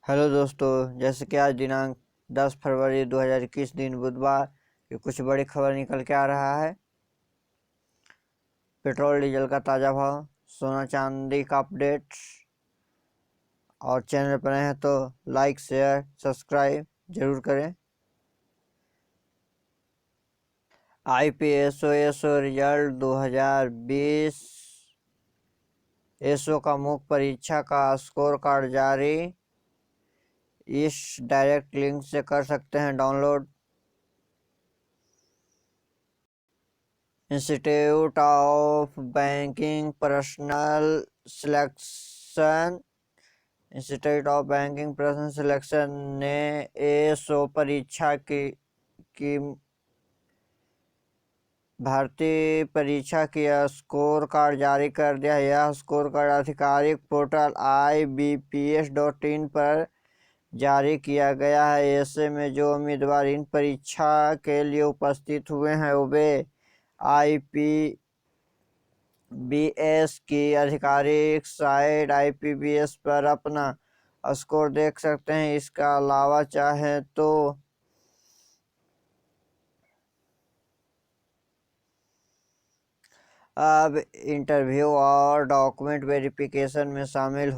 Hello दोस्तों, जैसे कि आज दिनांक 10 फरवरी 2021 दिन बुधवार की कुछ बड़ी खबर निकल के आ रहा है। पेट्रोल डीजल का ताज़ा भाव, सोना चांदी का अपडेट्स, और चैनल पर नए हैं तो लाइक शेयर सब्सक्राइब जरूर करें। IPSO रिजल्ट 2020 एसओ का मुख्य परीक्षा का स्कोर कार्ड जारी। इस डायरेक्ट लिंक से कर सकते हैं download. Institute of banking personal selection ने एसओ परीक्षा की भर्ती परीक्षा की स्कोर कार्ड जारी कर दिया है। यह स्कोर कार्ड आधिकारिक पोर्टल IBPS.in पर जारी किया गया है। ऐसे में जो उम्मीदवार इन परीक्षा के लिए उपस्थित हुए हैं वे IPBS की आधिकारिक साइट IPBS पर अपना स्कोर देख सकते हैं। इसका अलावा चाहे तो अब इंटरव्यू और डॉक्यूमेंट वेरिफिकेशन में शामिल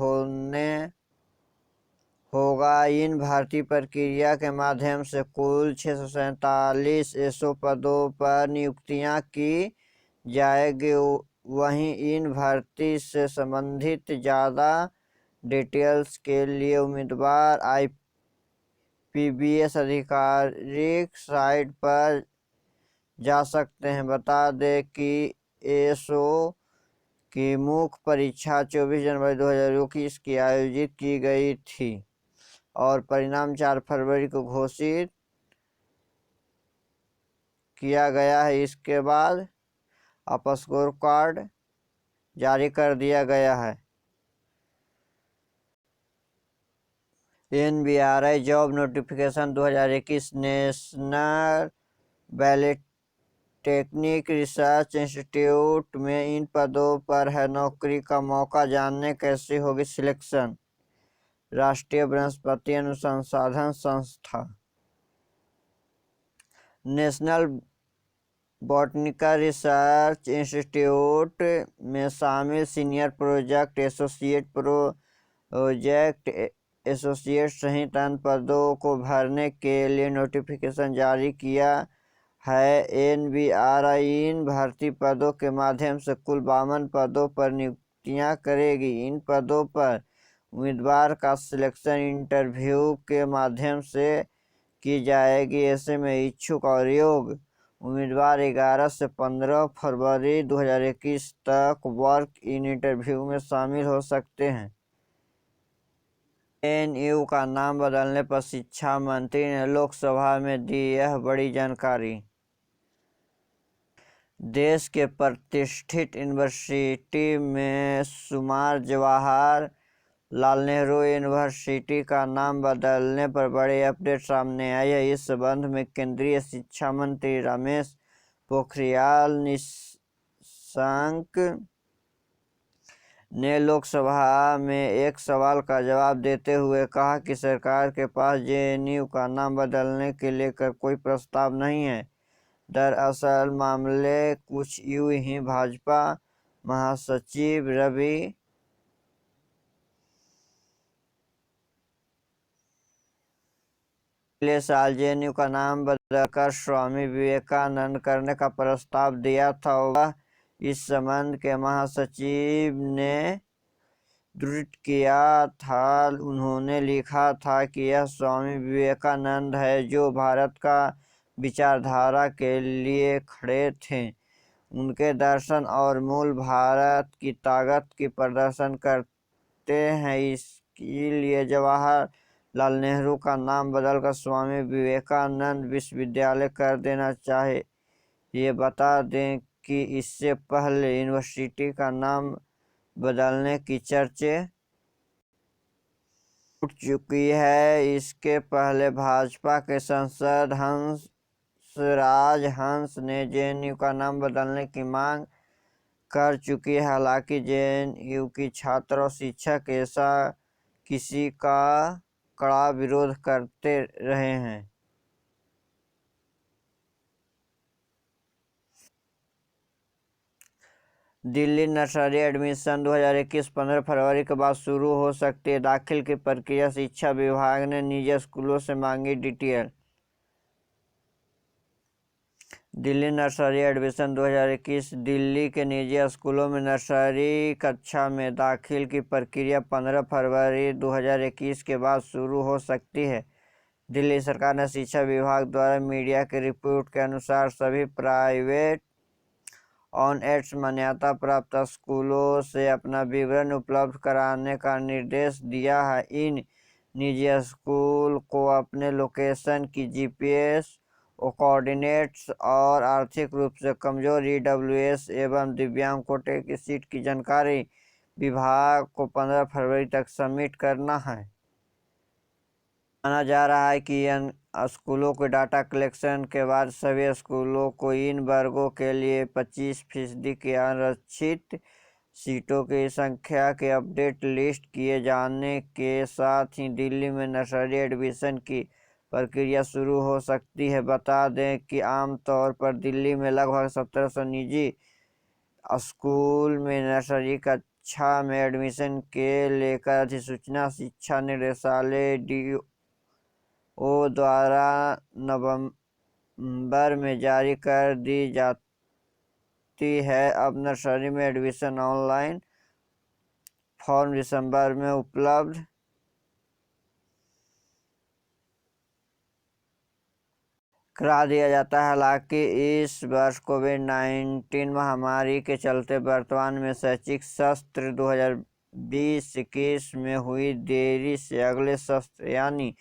होगा। इन भर्ती प्रक्रिया के माध्यम से कुल 647 एसओ पदों पर नियुक्तियां की जाएगी। वहीं इन भर्ती से संबंधित ज़्यादा डिटेल्स के लिए उम्मीदवार IPBS आधिकारिक साइट पर जा सकते हैं। बता दें कि एसओ की मुख्य परीक्षा 24 जनवरी 2021 की आयोजित की गई थी और परिणाम 4 फरवरी को घोषित किया गया है। इसके बाद अब स्कोर कार्ड जारी कर दिया गया है। NBRI job notification 2021 national technique research institute में इन पदों पर है नौकरी का मौका। जानने कैसे होगी सिलेक्शन। राष्ट्रीय वनस्पति अनुसंधान संस्था नेशनल बॉटनिकल रिसर्च इंस्टीट्यूट में शामिल senior project associate, project associate सहित अन्य पदों को भरने के लिए नोटिफिकेशन जारी किया है। NBRI इन भर्ती पदों के माध्यम से कुल 52 पदों पर नियुक्तियां करेगी। इन पदों पर उम्मीदवार का सिलेक्शन इंटरव्यू के माध्यम से की जाएगी। ऐसे में इच्छुक और योग्य उम्मीदवार 11 से 15 फरवरी 2021 तक वर्क इन इंटरव्यू में शामिल हो सकते हैं। NU का नाम बदलने पर शिक्षा मंत्री ने लोकसभा में दी यह बड़ी जानकारी। देश के प्रतिष्ठित यूनिवर्सिटी में शुमार जवाहर लाल नेहरू यूनिवर्सिटी का नाम बदलने पर बड़ी अपडेट सामने आई है। इस संबंध में केंद्रीय शिक्षा मंत्री रमेश पोखरियाल निशंक ने लोकसभा में एक सवाल का जवाब देते हुए कहा कि सरकार के पास JNU का नाम बदलने के लेकर कोई प्रस्ताव नहीं है। दरअसल मामले कुछ यूं ही भाजपा महासचिव रवि पिछले साल JNU का नाम बदलकर स्वामी विवेकानंद करने का प्रस्ताव दिया था। वह इस संबंध के महासचिव ने दृढ़ किया था। उन्होंने लिखा था कि यह स्वामी विवेकानंद है जो भारत का विचारधारा के लिए खड़े थे। उनके दर्शन और मूल भारत की ताकत की प्रदर्शन करते हैं। इसके लिए जवाहरलाल नेहरू का नाम बदलकर स्वामी विवेकानंद विश्वविद्यालय कर देना चाहिए। ये बता दें कि इससे पहले यूनिवर्सिटी का नाम बदलने की चर्चा उठ चुकी है। इसके पहले भाजपा के सांसद हंसराज हंस ने JNU का नाम बदलने की मांग कर चुकी है। हालांकि JNU की छात्र और शिक्षक ऐसा किसी का कड़ा विरोध करते रहे हैं। दिल्ली नर्सरी एडमिशन 2021 15 फरवरी के बाद शुरू हो सकती है दाखिल की प्रक्रिया। शिक्षा विभाग ने निजी स्कूलों से मांगी detail. Delhi nursery admission 2021 Delhi के निजी स्कूलों में नर्सरी कक्षा में दाखिल की प्रक्रिया 15 फरवरी 2021 के बाद शुरू हो सकती है। दिल्ली सरकार ने शिक्षा विभाग द्वारा मीडिया की रिपोर्ट के अनुसार सभी प्राइवेट ऑन एड्स मान्यता प्राप्त स्कूलों से अपना विवरण उपलब्ध कराने का निर्देश दिया है। इन निजी स्कूल को अपने लोकेशन की जीपीएस कोऑर्डिनेट्स और आर्थिक रूप से कमजोर ईडब्ल्यूएस एवं दिव्यांग कोटे की सीट की जानकारी विभाग को 15 फरवरी तक सबमिट करना है। माना जा रहा है कि इन स्कूलों के डाटा कलेक्शन के बाद सभी स्कूलों को इन वर्गों के लिए 25% की आरक्षित सीटों की संख्या के अपडेट लिस्ट किए जाने के साथ ही दिल्ली में नर्सरी एडमिशन की प्रक्रिया शुरू हो सकती है। बता दें कि आमतौर पर दिल्ली में लगभग 1700 निजी स्कूल में नर्सरी कक्षा में एडमिशन के लेकर अधिसूचना शिक्षा निदेशालय DO द्वारा नवंबर में जारी कर दी जाती है। अब नर्सरी में एडमिशन ऑनलाइन फॉर्म दिसंबर में उपलब्ध करा दिया जाता है। हालांकि इस वर्ष कोविड-19 महामारी के चलते वर्तमान में शैक्षिक सत्र 2020-21 में हुई देरी से अगले सत्र यानी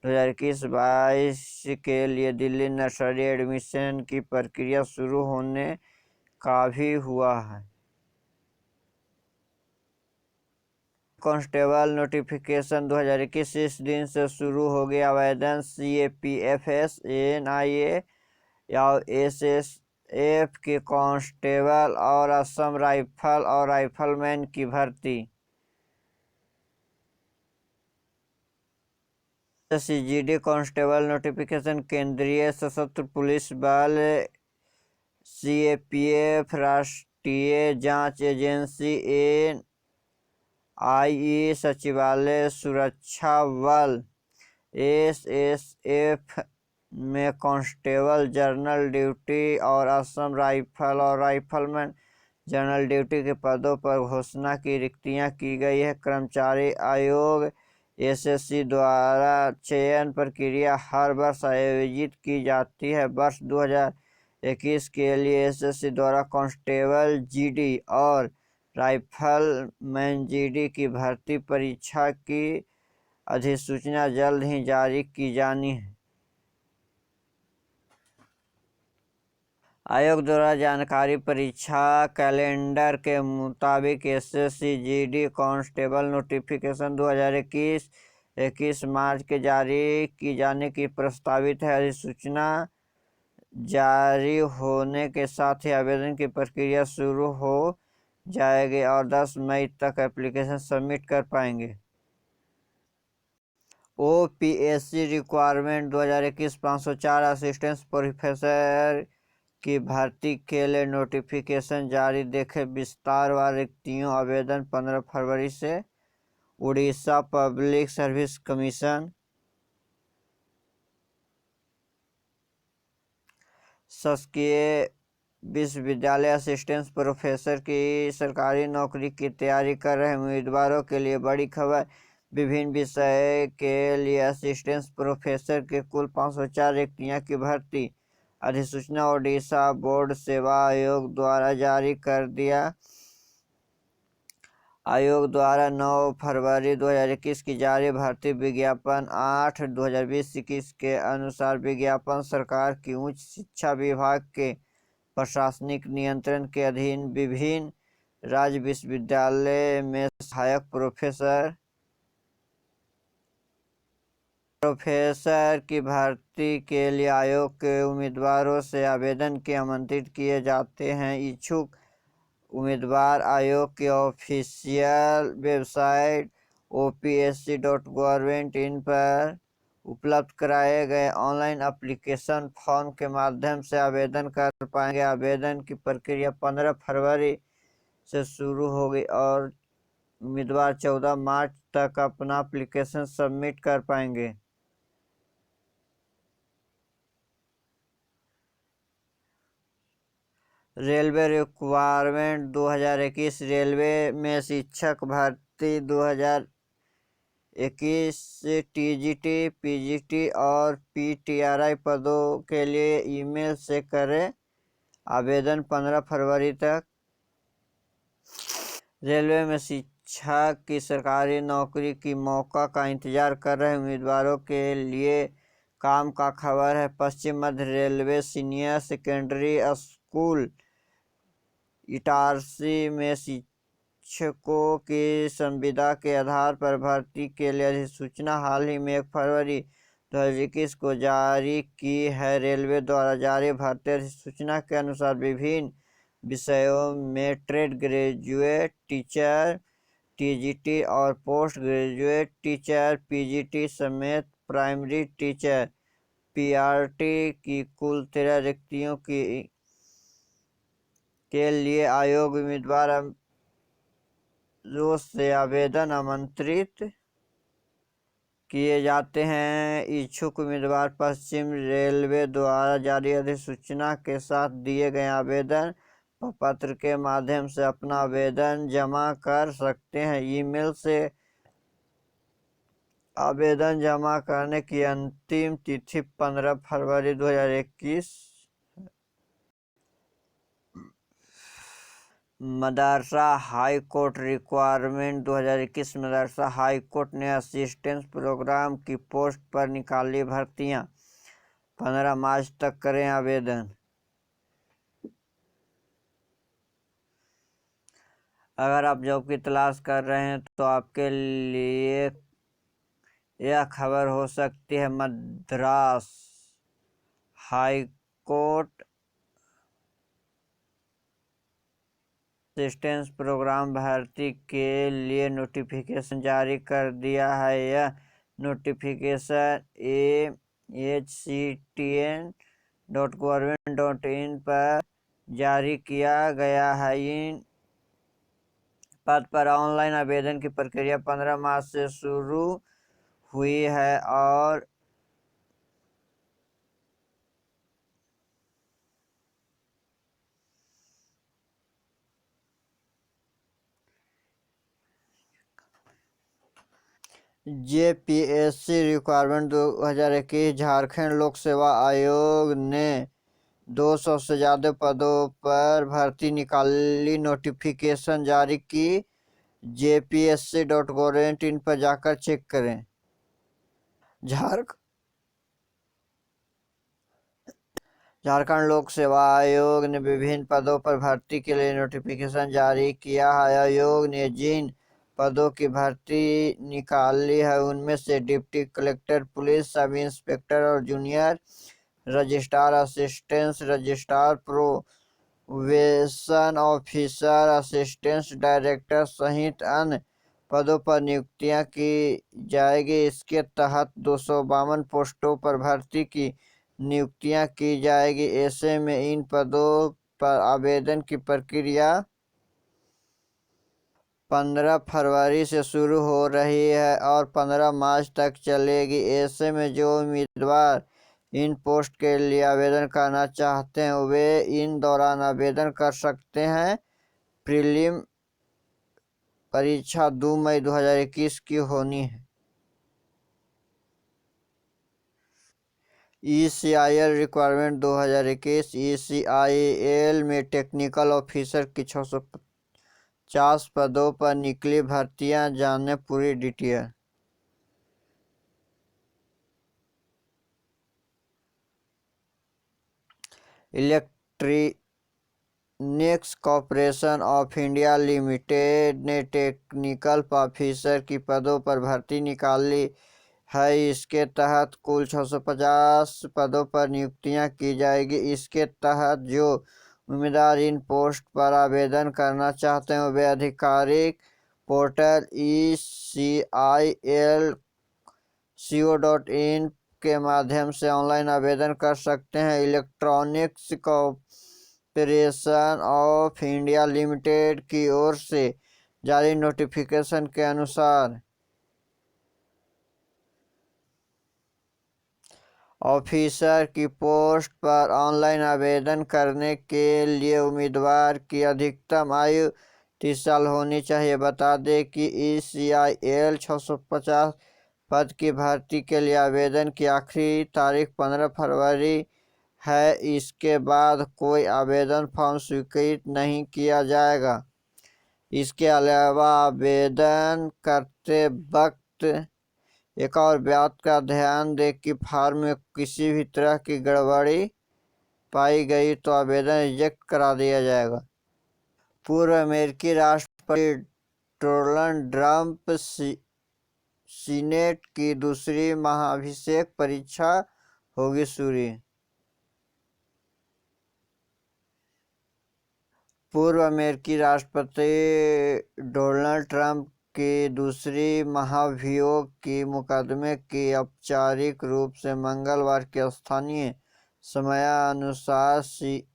2021-22 के लिए दिल्ली नर्सरी एडमिशन की प्रक्रिया शुरू होने का भी हुआ है। कांस्टेबल नोटिफिकेशन 2021 इस दिन से शुरू हो गया आवेदन। CAPFS, NIA या SSF के कांस्टेबल और असम राइफल और राइफलमैन की भर्ती। CGD कांस्टेबल नोटिफिकेशन केंद्रीय सशस्त्र पुलिस बल CAPF, राष्ट्रीय जांच एजेंसी NIA, सचिवालय सुरक्षा बल SSF में कांस्टेबल जनरल ड्यूटी और असम राइफल और राइफलमैन जनरल ड्यूटी के पदों पर घोषणा की रिक्तियां की गई है। कर्मचारी आयोग SSC द्वारा चयन प्रक्रिया हर वर्ष आयोजित की जाती है। वर्ष 2021 के लिए SSC द्वारा कांस्टेबल GD और राइफलमैन GD की भर्ती परीक्षा की अधिसूचना जल्द ही जारी की जानी है। आयोग द्वारा जानकारी परीक्षा कैलेंडर के मुताबिक SSC GD कांस्टेबल नोटिफिकेशन 2021 मार्च के जारी की जाने की प्रस्तावित है। अधिसूचना जारी होने के साथ ही आवेदन की प्रक्रिया शुरू हो जाएगी और 10 मई तक एप्लीकेशन सबमिट कर पाएंगे। OPSC रिक्वायरमेंट 2021 504 असिस्टेंट प्रोफेसर की भर्ती के लिए नोटिफिकेशन जारी। देखें विस्तारवार रिक्तियों। आवेदन 15 फरवरी से। उड़ीसा पब्लिक सर्विस कमीशन, शासकीय विश्वविद्यालय असिस्टेंट प्रोफेसर की सरकारी नौकरी की तैयारी कर रहे उम्मीदवारों के लिए बड़ी खबर। विभिन्न विषय के लिए असिस्टेंट प्रोफेसर के कुल 504 रिक्तियां की भर्ती। अधिसूचना ओडिशा बोर्ड सेवा आयोग द्वारा जारी कर दिया। आयोग द्वारा 9 फरवरी 2021 की जारी भर्ती विज्ञापन 8/2020-21 के अनुसार विज्ञापन सरकार की उच्च शिक्षा विभाग के प्रशासनिक नियंत्रण के अधीन विभिन्न राज्य विश्वविद्यालय में सहायक प्रोफेसर की भर्ती के लिए आयोग के उम्मीदवारों से आवेदन के आमंत्रित किए जाते हैं। इच्छुक उम्मीदवार आयोग के ऑफिशियल वेबसाइट opsc.gov.in पर उपलब्ध कराए गए ऑनलाइन एप्लीकेशन फॉर्म के माध्यम से आवेदन कर पाएंगे। आवेदन की प्रक्रिया 15 फरवरी से शुरू होगी और उम्मीदवार 14 मार्च तक अपना एप्लीकेशन सबमिट कर पाएंगे। रेलवे रिक्वायरमेंट 2021 रेलवे में शिक्षक भर्ती 2021 टीजीटी, पीजीटी और पीटीआरआई पदों के लिए ईमेल से करें आवेदन 15 फरवरी तक। रेलवे में शिक्षक की सरकारी नौकरी की मौका का इंतजार कर रहे उम्मीदवारों के लिए काम का खबर है। पश्चिम मध्य railway senior secondary school Itarsi में शिक्षकों की संविदा के आधार पर भर्ती के लिए अधिसूचना हाल ही में 1 फरवरी 2021 को जारी की है। रेलवे द्वारा जारी भर्ती अधिसूचना के अनुसार विभिन्न विषयों में ट्रेड ग्रेजुएट टीचर टीजीटी और पोस्ट ग्रेजुएट टीचर पीजीटी समेत प्राइमरी टीचर पीआरटी की कुल 13 रिक्तियों के लिए आयोग उम्मीदवारों से आवेदन आमंत्रित किए जाते हैं। इच्छुक उम्मीदवार पश्चिम रेलवे द्वारा जारी अधिसूचना के साथ दिए गए आवेदन पत्र के माध्यम से अपना आवेदन जमा कर सकते हैं। ईमेल से आवेदन जमा करने की अंतिम तिथि 15 फरवरी 2021। मदरसा हाई कोर्ट रिक्वायरमेंट 2021 मदरसा हाई कोर्ट ने असिस्टेंट प्रोग्राम की पोस्ट पर निकाली भर्तियां। 15 मार्च तक करें आवेदन। अगर आप जॉब की तलाश कर रहे हैं तो आपके लिए यह खबर हो सकती है। Madras high court assistant program भर्ती के लिए नोटिफिकेशन जारी कर दिया है। यह नोटिफिकेशन ahctn.gov.in पर जारी किया गया है। इन पद पर ऑनलाइन आवेदन की प्रक्रिया 15 मार्च से शुरू हुई है और जेपीएससी रिक्वायरमेंट 2021 झारखंड लोक सेवा आयोग ने 200 से ज़्यादा पदों पर भर्ती निकाली नोटिफिकेशन जारी की। jpsc.gov.in पर जाकर चेक करें। झारखंड लोक सेवा आयोग ने विभिन्न पदों पर भर्ती के लिए नोटिफिकेशन जारी किया है। आयोग ने जिन पदों की भर्ती निकाली है उनमें से deputy collector police, sub inspector और junior registrar, assistant registrar, probation officer, assistant director सहित अन्य पदों पर नियुक्तियां की जाएगी। इसके तहत 252 पोस्टों पर भर्ती की नियुक्तियां की जाएगी। ऐसे में इन पदों पर आवेदन की प्रक्रिया 15 फरवरी से शुरू हो रही है और 15 मार्च तक चलेगी। ऐसे में जो उम्मीदवार इन पोस्ट के लिए आवेदन करना चाहते हैं वे इन दौरान आवेदन कर सकते हैं। प्रीलिम परीक्षा 2 मई 2021 की होनी है। ECIL रिक्वायरमेंट 2021 ECIL में टेक्निकल ऑफिसर की 650 पदों पर निकली भर्तियां। जाने पूरी detail. Electronics corporation of India limited ने टेक्निकल ऑफिसर की पदों पर भर्ती निकाली है। इसके तहत कुल 650 पदों पर नियुक्तियां की जाएगी। इसके तहत जो उम्मीदवार इन पोस्ट पर आवेदन करना चाहते हैं वे आधिकारिक पोर्टल ECIL.co.in के माध्यम से ऑनलाइन आवेदन कर सकते हैं। Electronics corporation of India limited की ओर से जारी नोटिफिकेशन के अनुसार ऑफिसर की पोस्ट पर ऑनलाइन आवेदन करने के लिए उम्मीदवार की अधिकतम आयु 30 साल होनी चाहिए। बता दें कि ECIL 650 पद की भर्ती के लिए आवेदन की आखिरी तारीख 15 फरवरी है। इसके बाद कोई आवेदन फॉर्म स्वीकृत नहीं किया जाएगा। इसके अलावा आवेदन करते वक्त एक और बात का ध्यान दें कि फॉर्म में किसी भी तरह की गड़बड़ी पाई गई तो आवेदन रिजेक्ट करा दिया जाएगा। पूर्व अमेरिकी राष्ट्रपति डोनाल्ड ट्रंप सीनेट की दूसरी महाभिषेक परीक्षा होगी शुरू। पूर्व अमेरिकी राष्ट्रपति डोनाल्ड ट्रंप की दूसरी महाभियोग की मुकदमे की औपचारिक रूप से मंगलवार के स्थानीय समयानुसार सीजेंट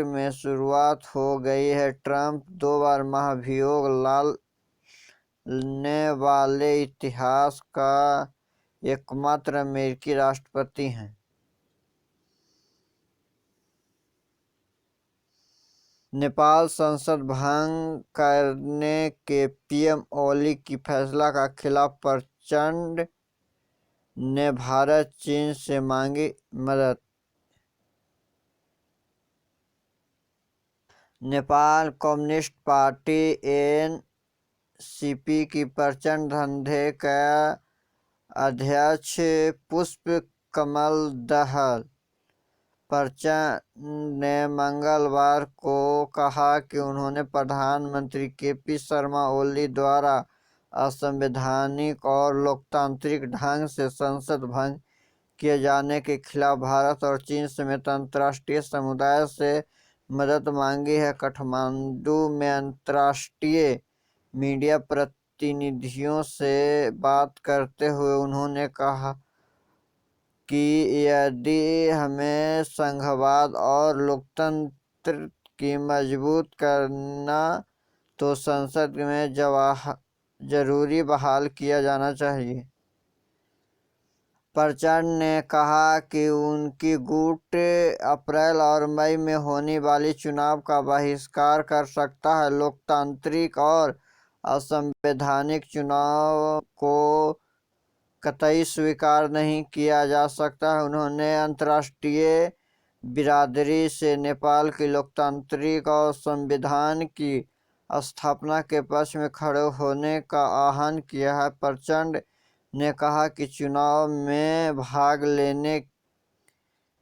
में शुरुआत हो गई है। ट्रंप 2 बार महाभियोग लाने वाले इतिहास का एकमात्र अमेरिकी राष्ट्रपति हैं। नेपाल संसद भंग करने के पीएम ओली की फैसला का खिलाफ प्रचंड ने भारत चीन से मांगी मदद। नेपाल कम्युनिस्ट पार्टी एनसीपी की प्रचंड धंधे का अध्यक्ष पुष्प कमल दहल प्रचंड ने मंगलवार को कहा कि उन्होंने प्रधानमंत्री केपी शर्मा ओली द्वारा असंवैधानिक और लोकतांत्रिक ढंग से संसद भंग किए जाने के खिलाफ भारत और चीन समेत अंतर्राष्ट्रीय समुदाय से मदद मांगी है। काठमांडू में अंतर्राष्ट्रीय मीडिया प्रतिनिधियों से बात करते हुए उन्होंने कहा कि यदि हमें संघवाद और लोकतंत्र की मजबूत करना तो संसद में जरूरी बहाल किया जाना चाहिए। प्रचंड ने कहा कि उनकी गुट अप्रैल और मई में होने वाली चुनाव का बहिष्कार कर सकता है। लोकतांत्रिक और असंवैधानिक चुनाव को कतई स्वीकार नहीं किया जा सकता है। उन्होंने अंतर्राष्ट्रीय बिरादरी से नेपाल की लोकतांत्रिक और संविधान की स्थापना के पक्ष में खड़े होने का आह्वान किया है। प्रचंड ने कहा कि चुनाव में भाग लेने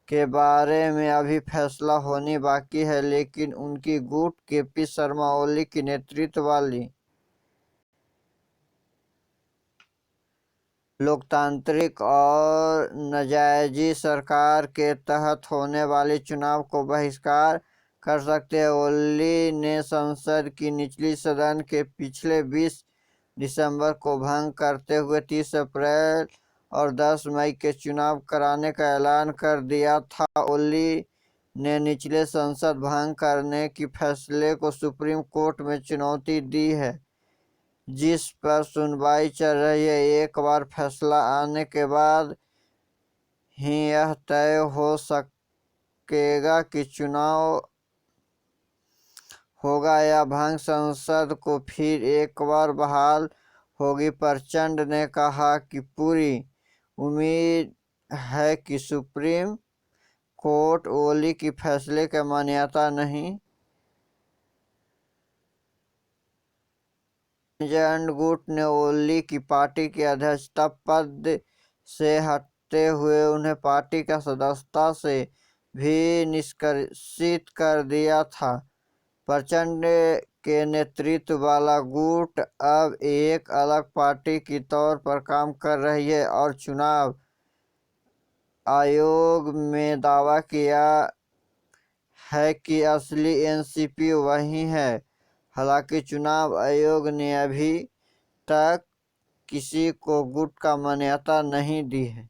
के बारे में अभी फैसला होनी बाकी है, लेकिन उनकी गुट केपी शर्मा ओली की नेतृत्व वाली लोकतांत्रिक और नाजायजी सरकार के तहत होने वाले चुनाव को बहिष्कार कर सकते हैं। ओली ने संसद की निचली सदन के पिछले 20 दिसंबर को भंग करते हुए 30 अप्रैल और 10 मई के चुनाव कराने का ऐलान कर दिया था। ओली ने निचले संसद भंग करने के फैसले को सुप्रीम कोर्ट में चुनौती दी है, जिस पर सुनवाई चल रही है। एक बार फैसला आने के बाद ही यह तय हो सकेगा कि चुनाव होगा या भंग संसद को फिर एक बार बहाल होगी। प्रचंड ने कहा कि पूरी उम्मीद है कि सुप्रीम कोर्ट ओली की फैसले की मान्यता नहीं प्रचंड गुट ने ओली की पार्टी के अध्यक्षता पद से हटते हुए उन्हें पार्टी का सदस्यता से भी निष्कासित कर दिया था। प्रचंड के नेतृत्व वाला गुट अब एक अलग पार्टी के तौर पर काम कर रही है और चुनाव आयोग में दावा किया है कि असली एनसीपी वही है। हालांकि चुनाव आयोग ने अभी तक किसी को गुट का मान्यता नहीं दी है।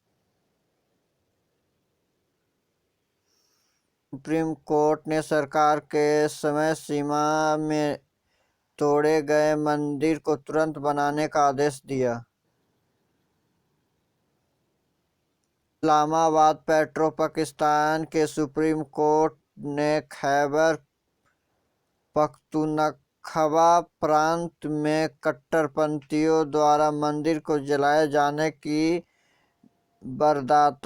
सुप्रीम कोर्ट ने सरकार के समय सीमा में तोड़े गए मंदिर को तुरंत बनाने का आदेश दिया। इस्लामाबाद पेट्रो पाकिस्तान के सुप्रीम कोर्ट ने खैबर पख्तूनख्वा प्रांत में कट्टरपंथियों द्वारा मंदिर को जलाए जाने की वारदात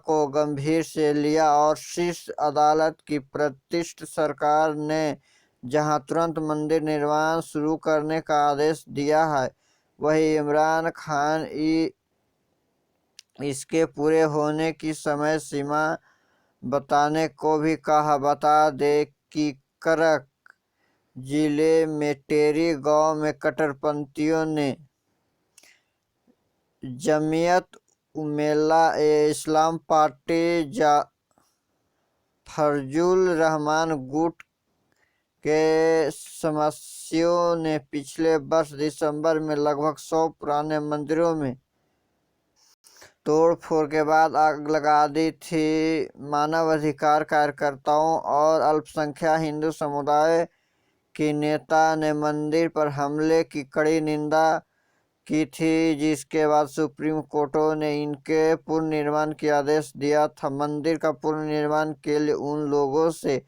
को गंभीर से लिया और शीर्ष अदालत की प्रतिष्ठित सरकार ने जहां तुरंत मंदिर निर्माण शुरू करने का आदेश दिया है, वहीं इमरान खान इसके पूरे होने की समय सीमा बताने को भी कहा। बता दें कि करक जिले में टेरी गांव में कट्टरपंथियों ने जमीयत उलेमा ए इस्लाम पार्टी फजलुर रहमान गुट के सदस्यों ने पिछले वर्ष दिसंबर में लगभग 100 पुराने मंदिरों में तोड़फोड़ के बाद आग लगा दी थी। मानवाधिकार कार्यकर्ताओं और अल्पसंख्यक हिंदू समुदाय के नेता ने मंदिर पर हमले की कड़ी निंदा की थी, जिसके बाद सुप्रीम कोर्ट ने इनके पुनर्निर्माण का आदेश दिया था। मंदिर का पुनर्निर्माण के लिए उन लोगों से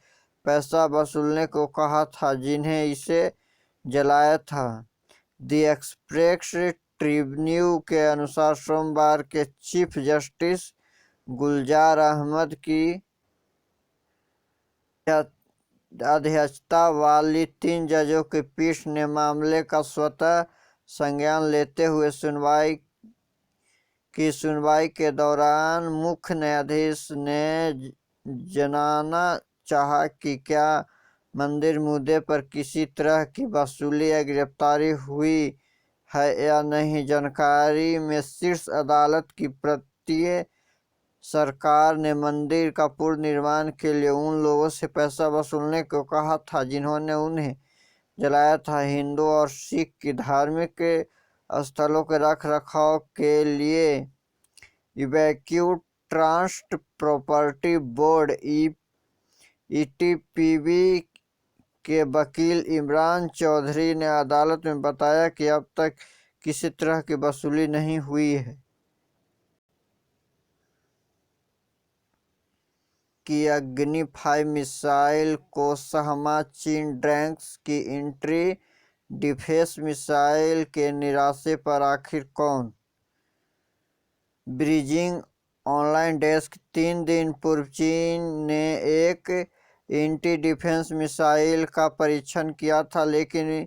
पैसा वसूलने को कहा था जिन्हें इसे जलाया था। द एक्सप्रेस ट्रिब्यून के अनुसार सोमवार के चीफ जस्टिस गुलजार अहमद की अध्यक्षता वाली 3 जजों की पीठ ने मामले का स्वतः संज्ञान लेते हुए सुनवाई के दौरान मुख्य न्यायाधीश ने जानना चाहा कि क्या मंदिर मुद्दे पर किसी तरह की वसूली या गिरफ्तारी हुई है या नहीं। जानकारी में शीर्ष अदालत की प्रतियां सरकार ने मंदिर का पुनर्निर्माण के लिए उन लोगों से पैसा वसूलने को कहा था जिन्होंने उन्हें जलाया था। हिंदू और सिख की धार्मिक स्थलों के रखरखाव के लिए इवैक्यू ट्रस्ट प्रॉपर्टी बोर्ड ईटीपीबी के वकील इमरान चौधरी ने अदालत में बताया कि अब तक किसी तरह की वसूली नहीं हुई है। की अग्नि 5 मिसाइल को सहमा चीन ड्रैगन की एंटी डिफेंस मिसाइल के निराशे पर आखिर कौन। बीजिंग ऑनलाइन डेस्क 3 दिन पूर्व चीन ने एक एंटी डिफेंस मिसाइल का परीक्षण किया था, लेकिन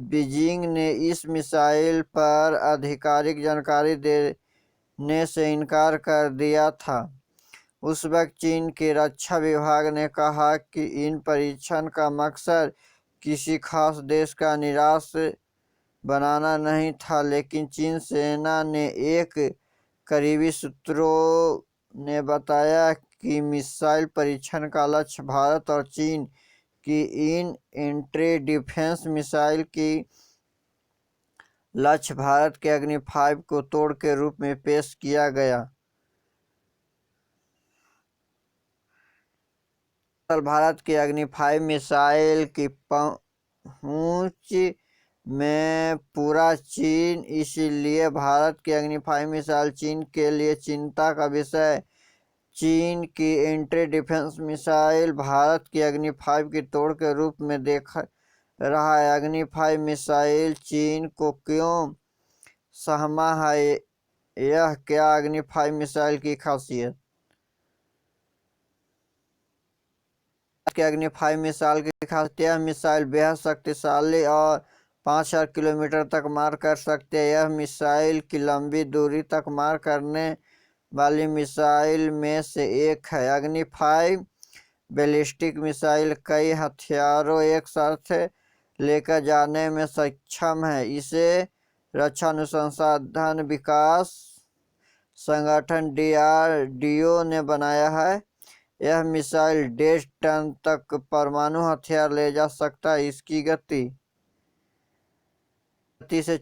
बीजिंग ने इस मिसाइल पर आधिकारिक जानकारी देने से इनकार कर दिया था। उस वक्त चीन के रक्षा विभाग ने कहा कि इन परीक्षण का मकसद किसी खास देश का निशाना बनाना नहीं था, लेकिन चीन सेना ने एक करीबी सूत्रों ने बताया कि मिसाइल परीक्षण का लक्ष्य भारत और चीन की इन एंटी डिफेंस मिसाइल की लक्ष्य भारत के अग्नि 5 को तोड़ के रूप में पेश किया गया। भारत की अग्नि 5 मिसाइल की पहुंच में पूरा चीन, इसलिए भारत की अग्नि 5 मिसाइल चीन के लिए चिंता का विषय। चीन की एंटी डिफेंस मिसाइल भारत की अग्नि 5 की तोड़ के रूप में देख रहा है। अग्नि 5 मिसाइल चीन को क्यों सहमा है, यह क्या अग्नि 5 मिसाइल की खासियत। के अग्नि 5 मिसाइल की खासियत, यह मिसाइल बेहद शक्तिशाली और 5000 किलोमीटर तक मार कर सकती है। यह मिसाइल की लंबी दूरी तक मार करने वाली मिसाइल में से एक है। अग्नि 5 बैलिस्टिक मिसाइल कई हथियारों एक साथ लेकर जाने में सक्षम है। इसे रक्षा अनुसंधान विकास संगठन DRDO ने बनाया है। यह मिसाइल 1.5 टन तक परमाणु हथियार ले जा सकता है। इसकी गति से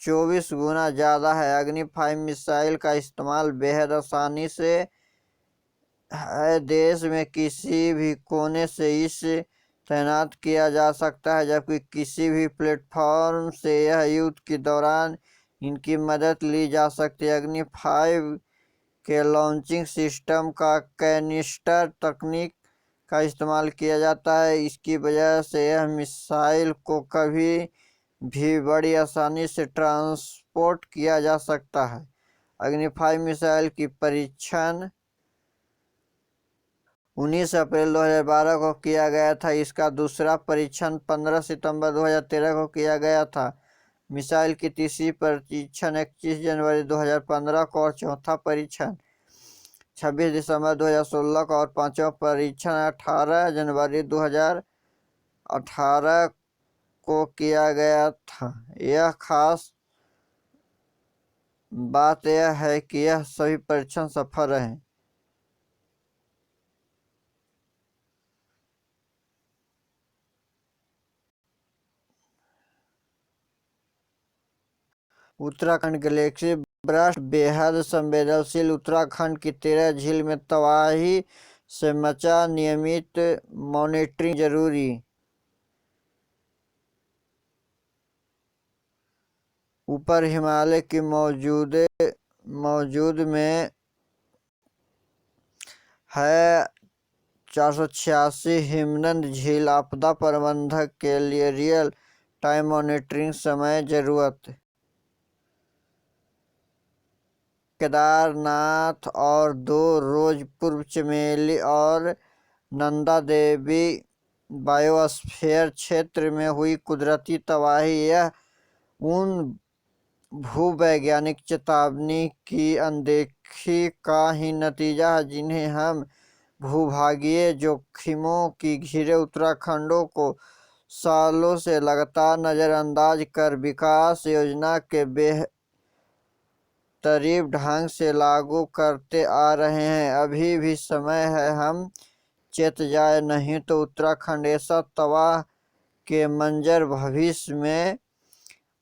24 गुना ज़्यादा है। अग्नि 5 मिसाइल का इस्तेमाल बेहद आसानी से है। देश में किसी भी कोने से इसे तैनात किया जा सकता है, जबकि किसी भी प्लेटफॉर्म से यह युद्ध के दौरान इनकी मदद ली जा सकती है। अग्नि 5 के लॉन्चिंग सिस्टम का कैनिस्टर तकनीक का इस्तेमाल किया जाता है। इसकी वजह से यह मिसाइल को कभी भी बड़ी आसानी से ट्रांसपोर्ट किया जा सकता है। अग्नि 5 मिसाइल की परीक्षण 19 अप्रैल 2012 को किया गया था। इसका दूसरा परीक्षण 15 सितंबर 2013 को किया गया था। मिसाइल की तीसरी परीक्षण 21 जनवरी 2015 को और चौथा परीक्षण 26 दिसंबर 2016 को और पांचवा परीक्षण 18 जनवरी 2018 को किया गया था। यह खास बात यह है कि यह सभी परीक्षण सफल रहे। उत्तराखंड गैलेक्सी ब्रस्ट बेहद संवेदनशील। उत्तराखंड की 13 झील में तबाही से बचा, नियमित मॉनिटरिंग जरूरी। ऊपर हिमालय की मौजूद में है 486 हिमनद झील। आपदा प्रबंधन के लिए रियल टाइम मॉनिटरिंग समय जरूरत। केदारनाथ और 2 रोज पूर्व चमेली और नंदा देवी बायोस्फीयर क्षेत्र में हुई कुदरती तबाही। यह उन भूवैज्ञानिक चेतावनी की अनदेखी का ही नतीजा है जिन्हें हम भूभागीय जोखिमों की घिरे उत्तराखंडों को सालों से लगातार नजरअंदाज कर विकास योजना के बेहतरीन ढंग से लागू करते आ रहे हैं। अभी भी समय है, हम चेत जाए, नहीं तो उत्तराखंड ऐसा तबाह के मंजर भविष्य में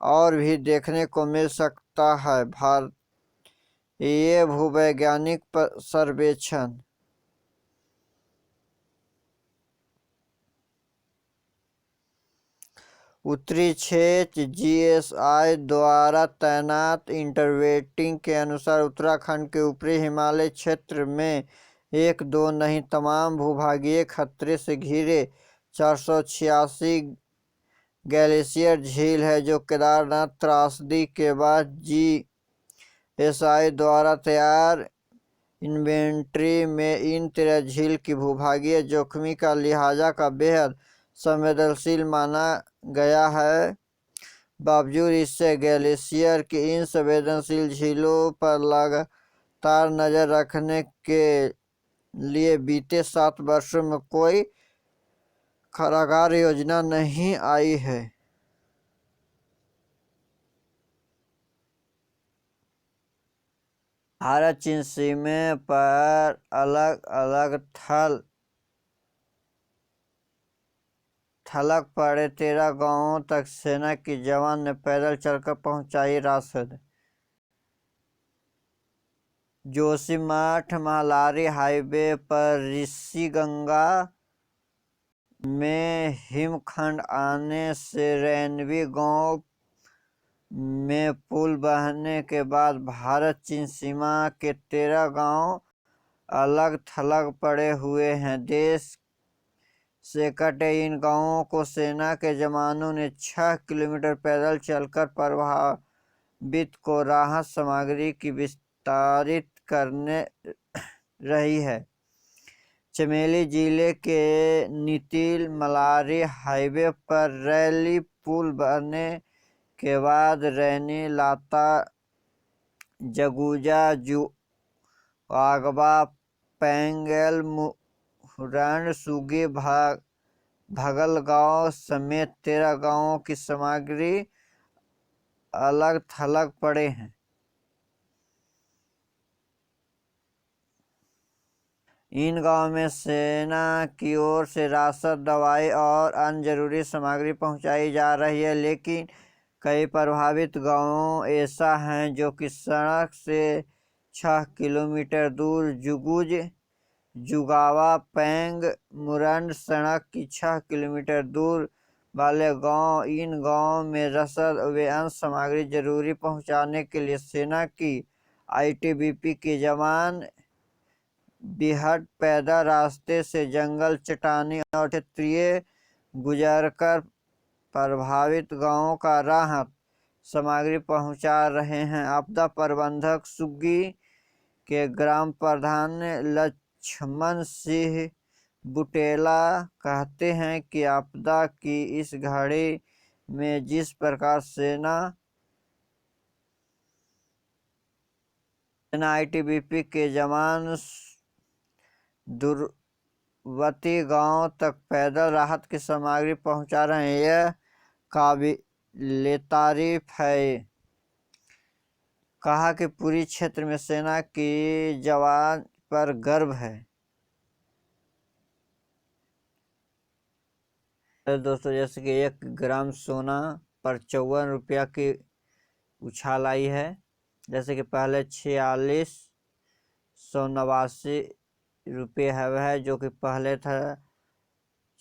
और भी देखने को मिल सकता है। भारतीय भूवैज्ञानिक सर्वेक्षण उत्तरी क्षेत्र जीएसआई द्वारा तैनात इंटरवेटिंग के अनुसार उत्तराखंड के ऊपरी हिमालय क्षेत्र में 1, 2 नहीं तमाम भूभागीय खतरे से घिरे 486 ग्लेशियर झील है, जो केदारनाथ त्रासदी के बाद जीएसआई द्वारा तैयार इन्वेंट्री में इन 13 झील की भूभागीय जोखिम का लिहाजा का बेहद संवेदनशील माना गया है। बावजूद इससे ग्लेशियर की इन संवेदनशील झीलों पर लगातार नजर रखने के लिए बीते 7 वर्षों में कोई कारगर योजना नहीं आई है। भारत चीन सीमा पर अलग अलग थलग पड़े 13 गांवों तक सेना के जवान ने पैदल चलकर पहुंचाई राशन। जोशीमठ मलारी हाईवे पर ऋषिगंगा में हिमखंड आने से रैनवी गांव में पुल बहने के बाद भारत चीन सीमा के 13 गांव अलग थलग पड़े हुए हैं। देश से कटे इन गांवों को सेना के जवानों ने 6 किलोमीटर पैदल चलकर प्रभावित को राहत सामग्री की वितरित करने रही है। चमेली जिले के नीतिल मलारी हाईवे पर रैली पुल बनने के बाद रैनी लाता जगुजा आगवा पैंगल मुरैना सुगी भगलगांव समेत 13 गांवों की सामग्री अलग थलग पड़े हैं। इन गांवों में सेना की ओर से राशन, दवाई और अन्य जरूरी सामग्री पहुंचाई जा रही है, लेकिन कई प्रभावित गांव ऐसा हैं जो कि सड़क से 6 किलोमीटर दूर जुगावा पेंग मुरंड सड़क की 6 किलोमीटर दूर वाले गांव। इन गांवों में रसद व अन्य सामग्री जरूरी पहुंचाने के लिए सेना की आईटीबीपी के जवान बिहट पैदल रास्ते से जंगल, चट्टानी और क्षेत्रीय गुजरकर प्रभावित गांवों का राहत सामग्री पहुंचा रहे हैं। आपदा प्रबंधक सुग्गी के ग्राम प्रधान लक्ष्मण सिंह बुटेला कहते हैं कि आपदा की इस घड़ी में जिस प्रकार सेना आईटीबीपी के जवान दुर्गति गांव तक पैदल राहत की सामग्री पहुंचा रहे हैं, यह काबिले तारीफ है। कहा कि पूरी क्षेत्र में सेना की जवान पर गर्व है। दोस्तों, जैसे कि 1 ग्राम सोना पर 54 रुपया की उछाल आई है। जैसे कि पहले 4689 रुपये है, जो कि पहले था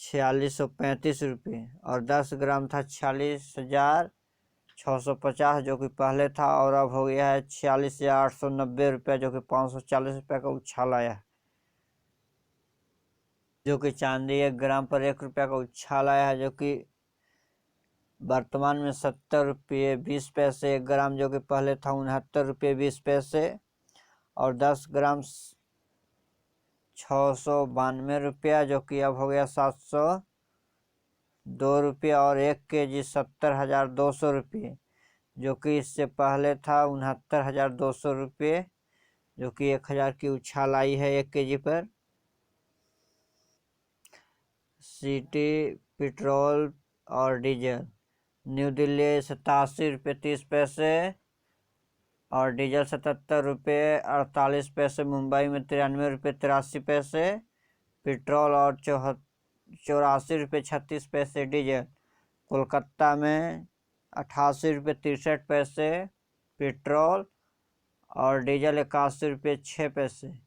4635 रुपये, और 10 ग्राम था 46,650 जो कि पहले था, और अब हो गया है 46,890 रुपये, जो कि 540 रुपये का उछाल आया है। जो कि चांदी 1 ग्राम पर 1 रुपया का उछाल आया है, जो कि वर्तमान में 70 रुपये 20 पैसे 1 ग्राम, जो कि पहले था 69 रुपये 20 पैसे, और 10 ग्राम 692 रुपया, जो कि अब हो गया 702 रुपया, और 1 केजी 70,200 रुपये, जो कि इससे पहले था 69,200 रुपये, जो कि 1000 की उछाल आई है 1 केजी पर। सिटी पेट्रोल और डीजल न्यू दिल्ली 87 रुपये 30 पैसे और डीजल 77 रुपये 48 पैसे, मुंबई में 93 रुपये 83 पैसे पेट्रोल और 84 रुपये 36 पैसे डीजल, कोलकाता में 88 रुपये 63 पैसे पेट्रोल और डीजल 81 रुपये 6 पैसे,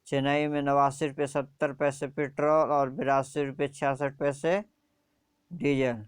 चेन्नई में 89 रुपये 70 पैसे पेट्रोल और 82 रुपये 66 पैसे डीजल।